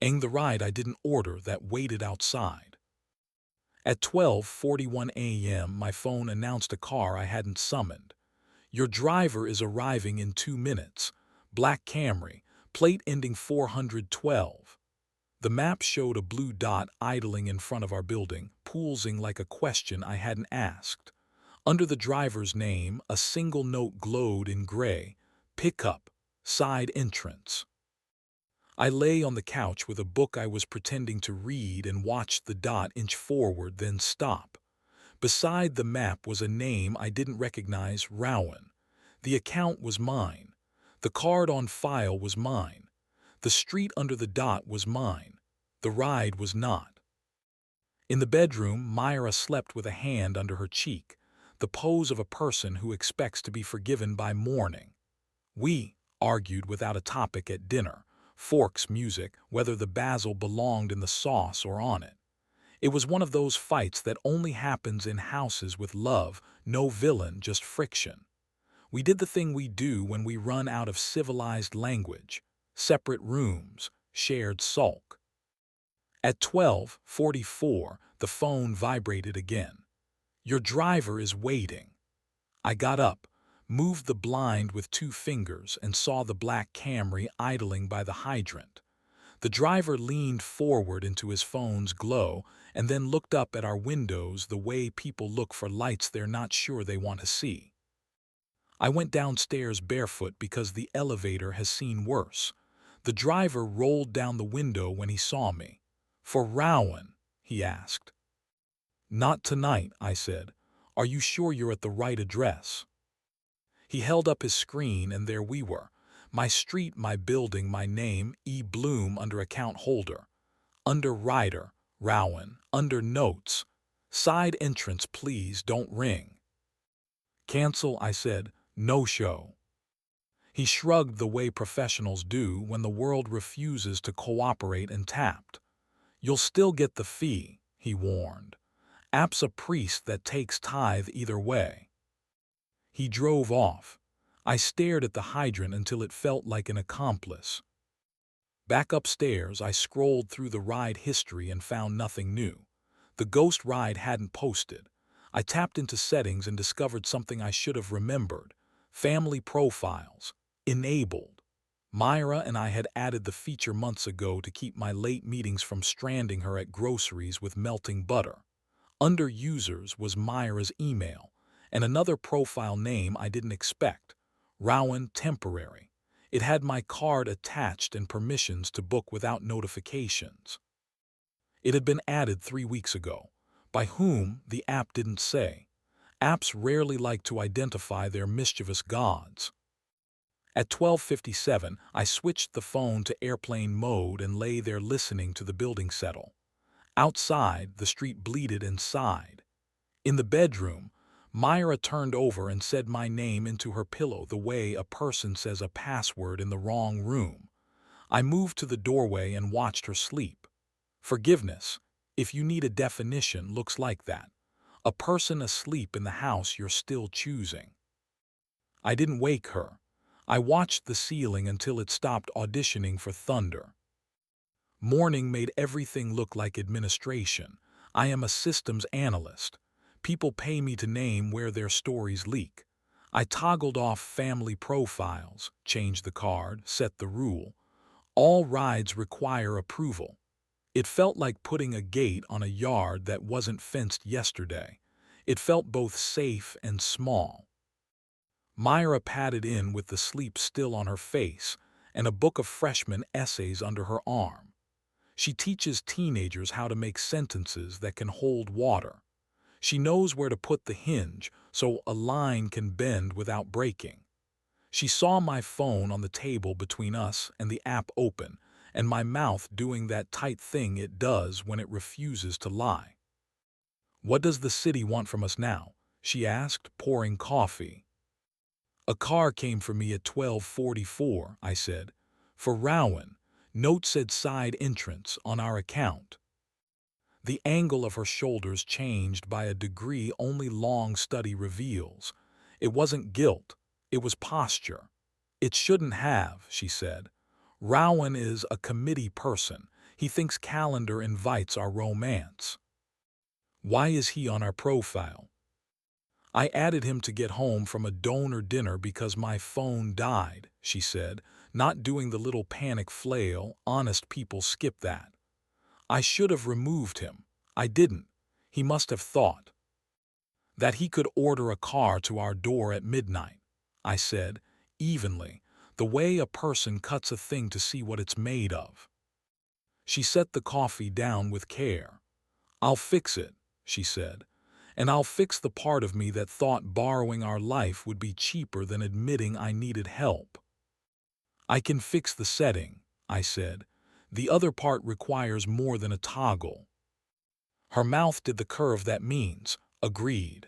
the ride I didn't order that waited outside. At 12:41 a.m., my phone announced a car I hadn't summoned. Your driver is arriving in 2 minutes. Black Camry, plate ending 412. The map showed a blue dot idling in front of our building, pulsing like a question I hadn't asked. Under the driver's name, a single note glowed in gray: pickup, side entrance. I lay on the couch with a book I was pretending to read and watched the dot inch forward, then stop. Beside the map was a name I didn't recognize: Rowan. The account was mine. The card on file was mine. The street under the dot was mine. The ride was not. In the bedroom, Myra slept with a hand under her cheek, the pose of a person who expects to be forgiven by morning. We argued without a topic at dinner, forks music, whether the basil belonged in the sauce or on it. It was one of those fights that only happens in houses with love, no villain, just friction. We did the thing we do when we run out of civilized language: separate rooms, shared sulk. At 12:44, the phone vibrated again. Your driver is waiting. I got up, moved the blind with 2 fingers, and saw the black Camry idling by the hydrant. The driver leaned forward into his phone's glow and then looked up at our windows the way people look for lights they're not sure they want to see. I went downstairs barefoot because the elevator has seen worse. The driver rolled down the window when he saw me. "For Rowan?" he asked. "Not tonight," I said. "Are you sure you're at the right address?" He held up his screen, and there we were. My street, my building, my name, E. Bloom, under account holder. Under rider, Rowan. Under notes, side entrance, please don't ring. "Cancel," I said. "No show." He shrugged the way professionals do when the world refuses to cooperate, and tapped. "You'll still get the fee," he warned. "App's a priest that takes tithe either way." He drove off. I stared at the hydrant until it felt like an accomplice. Back upstairs, I scrolled through the ride history and found nothing new. The ghost ride hadn't posted. I tapped into settings and discovered something I should have remembered: family profiles, enabled. Myra and I had added the feature months ago to keep my late meetings from stranding her at groceries with melting butter. Under users was Myra's email, and another profile name I didn't expect: Rowan Temporary. It had my card attached and permissions to book without notifications. It had been added 3 weeks ago. By whom, the app didn't say. Apps rarely like to identify their mischievous gods. At 12:57, I switched the phone to airplane mode and lay there listening to the building settle. Outside, the street bleated and sighed. In the bedroom, Myra turned over and said my name into her pillow the way a person says a password in the wrong room. I moved to the doorway and watched her sleep. Forgiveness, if you need a definition, looks like that: a person asleep in the house you're still choosing. I didn't wake her. I watched the ceiling until it stopped auditioning for thunder. Morning made everything look like administration. I am a systems analyst. People pay me to name where their stories leak. I toggled off family profiles, changed the card, set the rule: all rides require approval. It felt like putting a gate on a yard that wasn't fenced yesterday. It felt both safe and small. Myra padded in with the sleep still on her face and a book of freshman essays under her arm. She teaches teenagers how to make sentences that can hold water. She knows where to put the hinge so a line can bend without breaking. She saw my phone on the table between us and the app open, and my mouth doing that tight thing it does when it refuses to lie. "What does the city want from us now?" she asked, pouring coffee. "A car came for me at 12:44, I said. "For Rowan. Note said side entrance on our account." The angle of her shoulders changed by a degree only long study reveals. It wasn't guilt, it was posture. "It shouldn't have," she said. Rowan is a committee person. He thinks calendar invites our romance. Why is he on our profile? I added him to get home from a donor dinner because my phone died, she said, not doing the little panic flail. Honest people skip that. I should have removed him. I didn't. He must have thought that he could order a car to our door at midnight, I said, evenly, the way a person cuts a thing to see what it's made of. She set the coffee down with care. I'll fix it, she said, and I'll fix the part of me that thought borrowing our life would be cheaper than admitting I needed help. I can fix the setting, I said. The other part requires more than a toggle. Her mouth did the curve that means, agreed.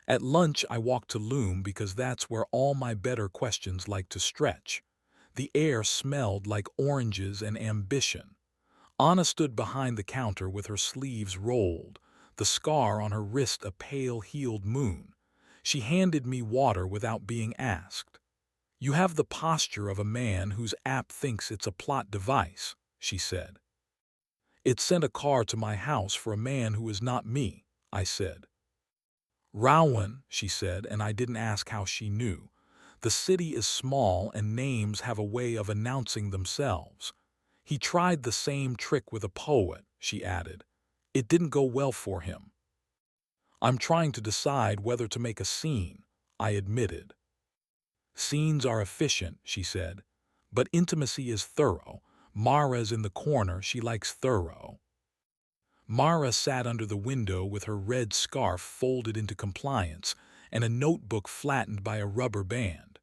At lunch, I walked to Loom because that's where all my better questions like to stretch. The air smelled like oranges and ambition. Anna stood behind the counter with her sleeves rolled, the scar on her wrist a pale healed moon. She handed me water without being asked. You have the posture of a man whose app thinks it's a plot device, she said. It sent a car to my house for a man who is not me, I said. Rowan, she said, and I didn't ask how she knew. The city is small and names have a way of announcing themselves. He tried the same trick with a poet, she added. It didn't go well for him. I'm trying to decide whether to make a scene, I admitted. Scenes are efficient, she said, but intimacy is thorough. Mara's in the corner, she likes thorough. Mara sat under the window with her red scarf folded into compliance and a notebook flattened by a rubber band.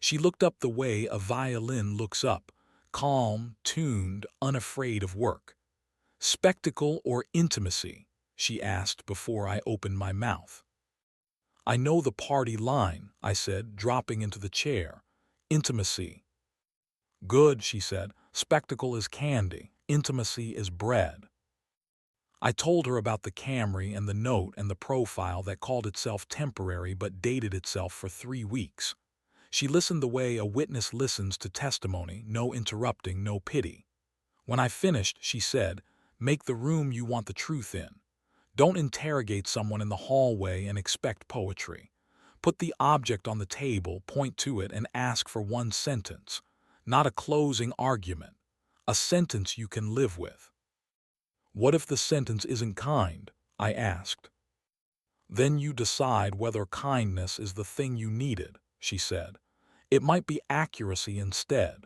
She looked up the way a violin looks up, calm, tuned, unafraid of work. Spectacle or intimacy? She asked before I opened my mouth. I know the party line, I said, dropping into the chair. Intimacy. Good, she said. Spectacle is candy. Intimacy is bread. I told her about the Camry and the note and the profile that called itself temporary but dated itself for 3 weeks. She listened the way a witness listens to testimony, no interrupting, no pity. When I finished, she said, make the room you want the truth in. Don't interrogate someone in the hallway and expect poetry. Put the object on the table, point to it, and ask for one sentence. Not a closing argument. A sentence you can live with. What if the sentence isn't kind? I asked. Then you decide whether kindness is the thing you needed, she said. It might be accuracy instead.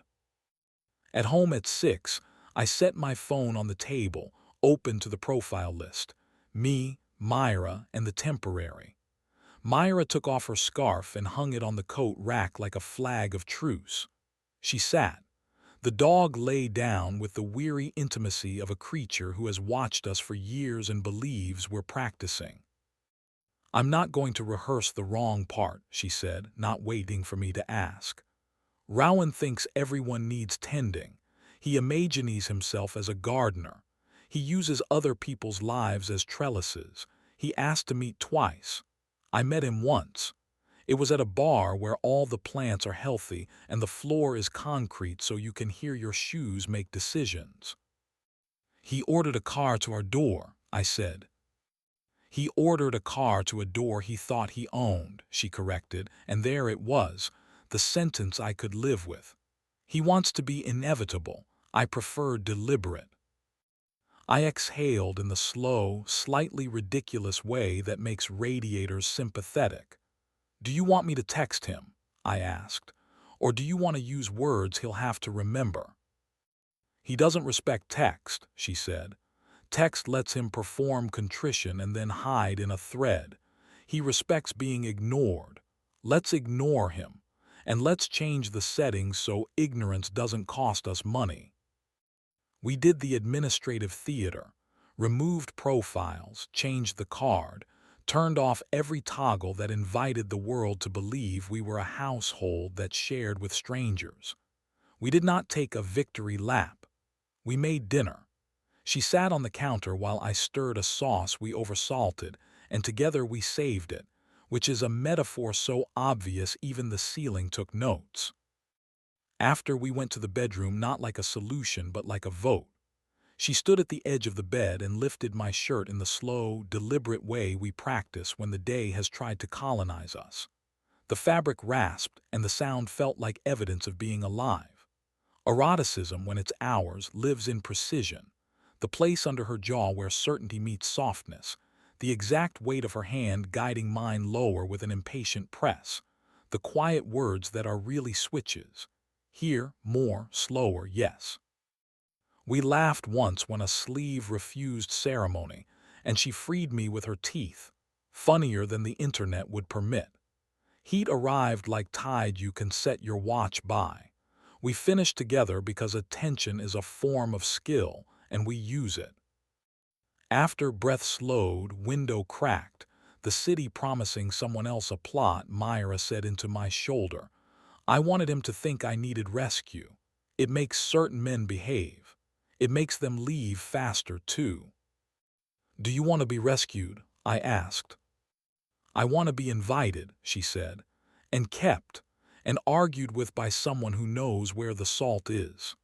At home at 6, I set my phone on the table, open to the profile list. Me, Myra, and the temporary. Myra took off her scarf and hung it on the coat rack like a flag of truce. She sat. The dog lay down with the weary intimacy of a creature who has watched us for years and believes we're practicing. I'm not going to rehearse the wrong part, she said, not waiting for me to ask. Rowan thinks everyone needs tending. He imagines himself as a gardener. He uses other people's lives as trellises. He asked to meet twice. I met him once. It was at a bar where all the plants are healthy and the floor is concrete so you can hear your shoes make decisions. He ordered a car to our door, I said. He ordered a car to a door he thought he owned, she corrected, and there it was, the sentence I could live with. He wants to be inevitable. I prefer deliberate. I exhaled in the slow, slightly ridiculous way that makes radiators sympathetic. Do you want me to text him? I asked. Or do you want to use words he'll have to remember? He doesn't respect text, she said. Text lets him perform contrition and then hide in a thread. He respects being ignored. Let's ignore him. And let's change the settings so ignorance doesn't cost us money. We did the administrative theater, removed profiles, changed the card, turned off every toggle that invited the world to believe we were a household that shared with strangers. We did not take a victory lap. We made dinner. She sat on the counter while I stirred a sauce we oversalted, and together we saved it, which is a metaphor so obvious even the ceiling took notes. After, we went to the bedroom, not like a solution but like a vote. She stood at the edge of the bed and lifted my shirt in the slow, deliberate way we practice when the day has tried to colonize us. The fabric rasped, and the sound felt like evidence of being alive. Eroticism, when it's ours, lives in precision. The place under her jaw where certainty meets softness. The exact weight of her hand guiding mine lower with an impatient press. The quiet words that are really switches. Here, more, slower, yes. We laughed once when a sleeve refused ceremony, and she freed me with her teeth. Funnier than the internet would permit. Heat arrived like tide you can set your watch by. We finished together because attention is a form of skill, and we use it. After, breath slowed, window cracked, the city promising someone else a plot, Myra said into my shoulder. I wanted him to think I needed rescue. It makes certain men behave. It makes them leave faster, too. Do you want to be rescued? I asked. I want to be invited, she said, and kept, and argued with by someone who knows where the salt is.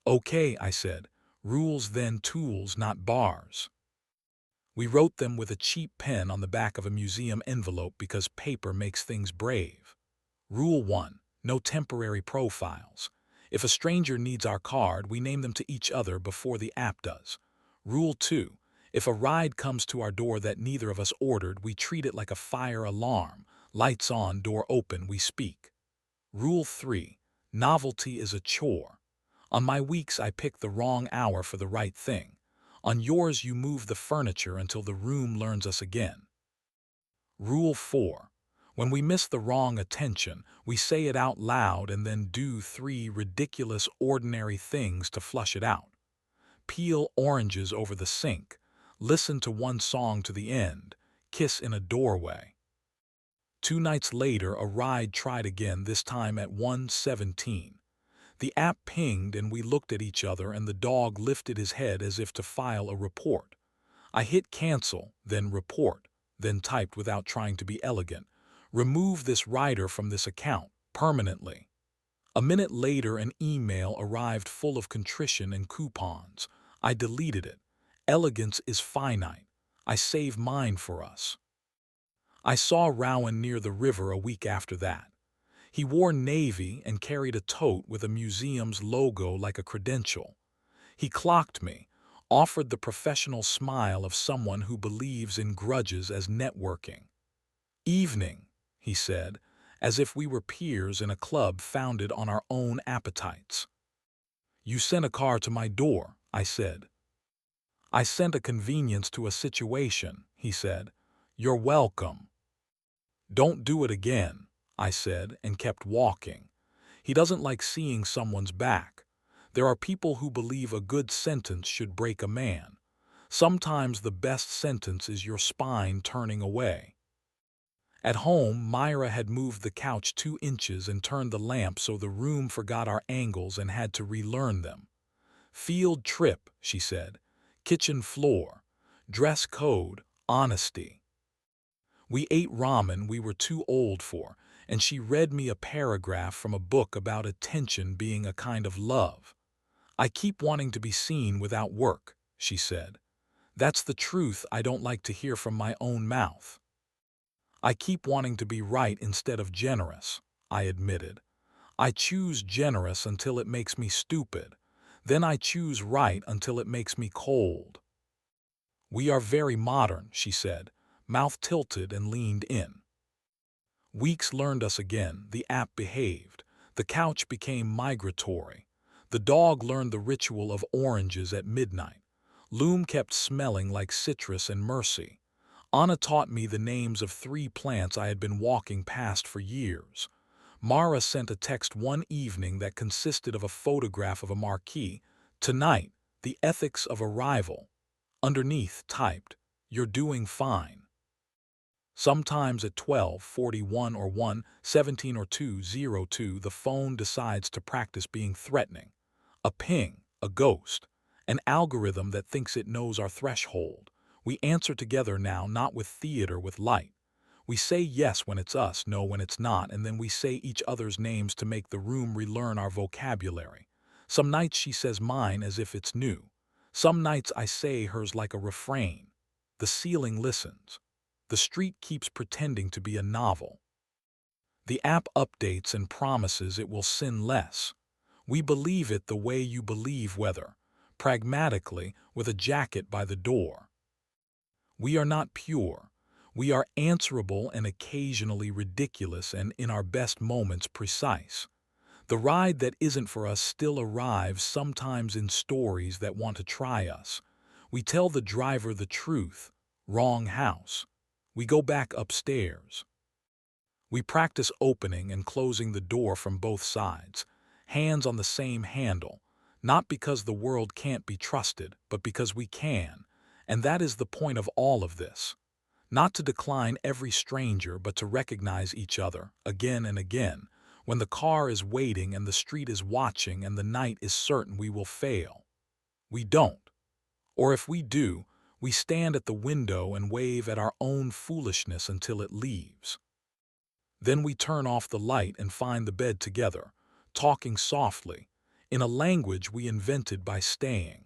Okay, I said. Rules then tools, not bars. We wrote them with a cheap pen on the back of a museum envelope because paper makes things brave. Rule 1. No temporary profiles. If a stranger needs our card, we name them to each other before the app does. Rule 2. If a ride comes to our door that neither of us ordered, we treat it like a fire alarm. Lights on, door open, we speak. Rule 3. Novelty is a chore. On my weeks, I pick the wrong hour for the right thing. On yours, you move the furniture until the room learns us again. Rule 4. When we miss the wrong attention, we say it out loud and then do 3 ridiculous, ordinary things to flush it out. Peel oranges over the sink. Listen to one song to the end. Kiss in a doorway. 2 nights later, a ride tried again, this time at 1:17. The app pinged and we looked at each other, and the dog lifted his head as if to file a report. I hit cancel, then report, then typed without trying to be elegant. Remove this rider from this account, permanently. A minute later, an email arrived full of contrition and coupons. I deleted it. Elegance is finite. I save mine for us. I saw Rowan near the river a week after that. He wore navy and carried a tote with a museum's logo like a credential. He clocked me, offered the professional smile of someone who believes in grudges as networking. Evening, he said, as if we were peers in a club founded on our own appetites. You sent a car to my door, I said. I sent a convenience to a situation, he said. You're welcome. Don't do it again, I said, and kept walking. He doesn't like seeing someone's back. There are people who believe a good sentence should break a man. Sometimes the best sentence is your spine turning away. At home, Myra had moved the couch 2 inches and turned the lamp so the room forgot our angles and had to relearn them. Field trip, she said. Kitchen floor. Dress code. Honesty. We ate ramen we were too old for, and she read me a paragraph from a book about attention being a kind of love. I keep wanting to be seen without work, she said. That's the truth I don't like to hear from my own mouth. I keep wanting to be right instead of generous, I admitted. I choose generous until it makes me stupid. Then I choose right until it makes me cold. We are very modern, she said, mouth tilted and leaned in. Weeks learned us again. The app behaved. The couch became migratory. The dog learned the ritual of oranges at midnight. Loom kept smelling like citrus and mercy. Anna taught me the names of 3 plants I had been walking past for years. Mara sent a text one evening that consisted of a photograph of a marquee. Tonight, the ethics of arrival. Underneath, typed, you're doing fine. Sometimes at 12:41 or 1:17 or 2:02, the phone decides to practice being threatening. A ping, a ghost, an algorithm that thinks it knows our threshold. We answer together now, not with theater, with light. We say yes when it's us, no when it's not, and then we say each other's names to make the room relearn our vocabulary. Some nights she says mine as if it's new. Some nights I say hers like a refrain. The ceiling listens. The street keeps pretending to be a novel. The app updates and promises it will sin less. We believe it the way you believe weather, pragmatically, with a jacket by the door. We are not pure. We are answerable and occasionally ridiculous and in our best moments precise. The ride that isn't for us still arrives sometimes in stories that want to try us. We tell the driver the truth. Wrong house. We go back upstairs. We practice opening and closing the door from both sides, hands on the same handle, not because the world can't be trusted, but because we can. And that is the point of all of this. Not to decline every stranger, but to recognize each other, again and again, when the car is waiting and the street is watching and the night is certain we will fail. We don't. Or if we do, we stand at the window and wave at our own foolishness until it leaves. Then we turn off the light and find the bed together, talking softly, in a language we invented by staying.